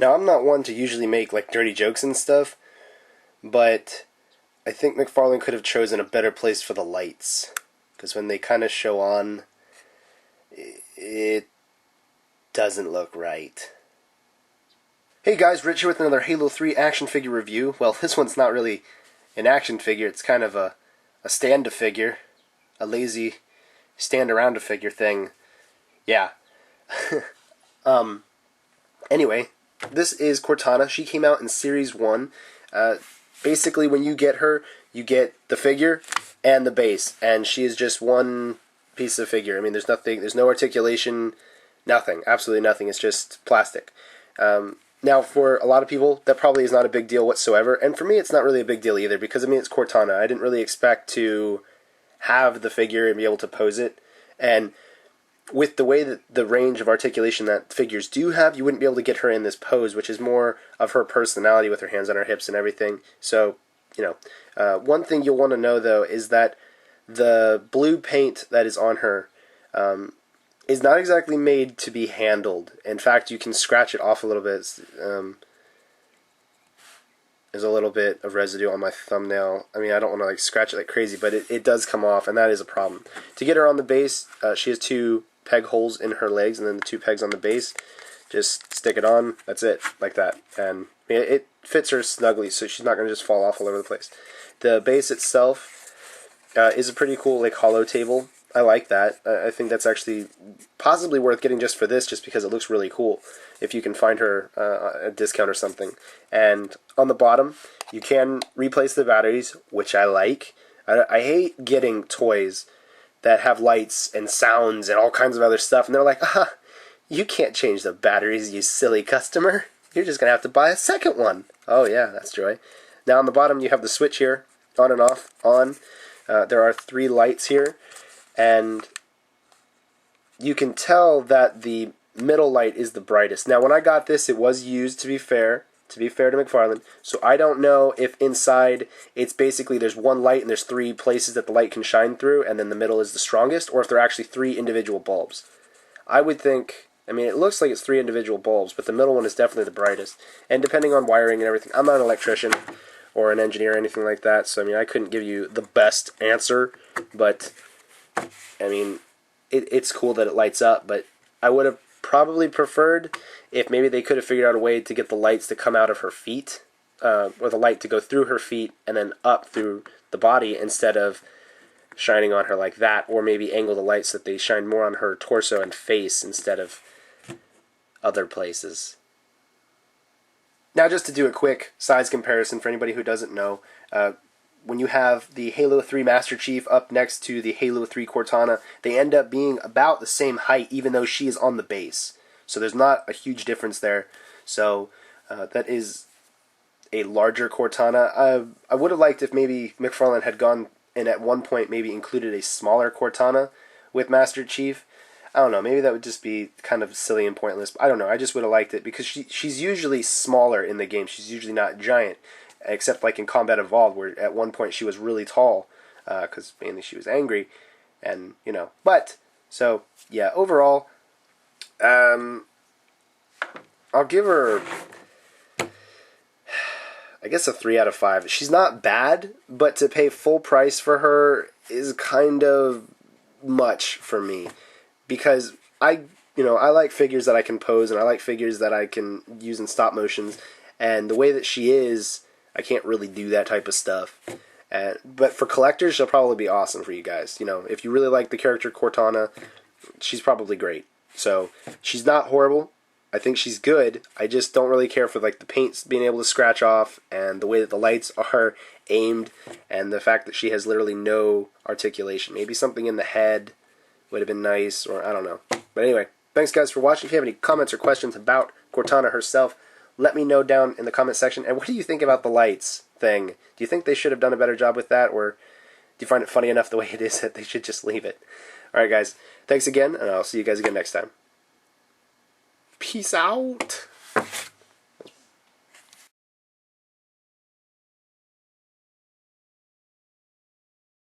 Now, I'm not one to usually make like dirty jokes and stuff, but I think McFarlane could have chosen a better place for the lights, because when they kind of show on, it doesn't look right. Hey guys, Rich here with another Halo 3 action figure review. Well, this one's not really an action figure, it's kind of a stand-a-figure, a lazy stand-around-a-figure thing. Yeah. Anyway, this is Cortana. She came out in Series 1. Basically, when you get her, you get the figure and the base, and she is just one piece of figure. I mean, there's nothing, there's no articulation, nothing, absolutely nothing. It's just plastic. Now, for a lot of people, that probably is not a big deal whatsoever, and for me, it's not really a big deal either, because, I mean, it's Cortana. I didn't really expect to have the figure and be able to pose it, and with the way that the range of articulation that figures do have, you wouldn't be able to get her in this pose, which is more of her personality with her hands on her hips and everything. So, you know, one thing you'll want to know, though, is that the blue paint that is on her is not exactly made to be handled. In fact, you can scratch it off a little bit. There's a little bit of residue on my thumbnail. I mean, I don't want to like scratch it like crazy, but it does come off, and that is a problem. To get her on the base, she has 2 peg holes in her legs, and then the 2 pegs on the base. Just stick it on. That's it, like that. And it fits her snugly, so she's not going to just fall off all over the place. The base itself is a pretty cool like hollow table. I like that. I think that's actually possibly worth getting just for this, just because it looks really cool. If you can find her a discount or something. And on the bottom, you can replace the batteries, which I like. I hate getting toys that have lights and sounds and all kinds of other stuff, and they're like, you can't change the batteries, you silly customer. You're just going to have to buy a second one. Oh yeah, that's joy. Now on the bottom, you have the switch here, on and off, on. There are 3 lights here. And you can tell that the middle light is the brightest. Now, when I got this, it was used, to be fair to McFarlane. So I don't know if inside it's basically there's one light and there's 3 places that the light can shine through, and then the middle is the strongest, or if they're actually 3 individual bulbs. I would think, I mean, it looks like it's 3 individual bulbs, but the middle one is definitely the brightest. And depending on wiring and everything, I'm not an electrician or an engineer or anything like that, so I mean, I couldn't give you the best answer, but I mean, it's cool that it lights up, but I would have probably preferred if maybe they could have figured out a way to get the lights to come out of her feet, or the light to go through her feet and then up through the body instead of shining on her like that, or maybe angle the lights so that they shine more on her torso and face instead of other places. Now, just to do a quick size comparison for anybody who doesn't know, when you have the Halo 3 Master Chief up next to the Halo 3 Cortana, they end up being about the same height, even though she is on the base. So there's not a huge difference there. So that is a larger Cortana. I would have liked if maybe McFarlane had gone and at one point maybe included a smaller Cortana with Master Chief. I don't know, maybe that would just be kind of silly and pointless. I don't know, I just would have liked it, because she's usually smaller in the game. She's usually not giant. Except like in Combat Evolved, where at one point she was really tall, because mainly she was angry, and, you know, but, so, yeah, overall, I'll give her, I guess, a 3 out of 5. She's not bad, but to pay full price for her is kind of much for me, because I like figures that I can pose, and I like figures that I can use in stop motions, and the way that she is, I can't really do that type of stuff. But for collectors, she'll probably be awesome for you guys. You know, if you really like the character Cortana, she's probably great. So, she's not horrible. I think she's good. I just don't really care for like the paints being able to scratch off, and the way that the lights are aimed, and the fact that she has literally no articulation. Maybe something in the head would have been nice, or I don't know. But anyway, thanks guys for watching. If you have any comments or questions about Cortana herself, let me know down in the comment section. And what do you think about the lights thing? Do you think they should have done a better job with that, or do you find it funny enough the way it is that they should just leave it? Alright guys, thanks again, and I'll see you guys again next time. Peace out!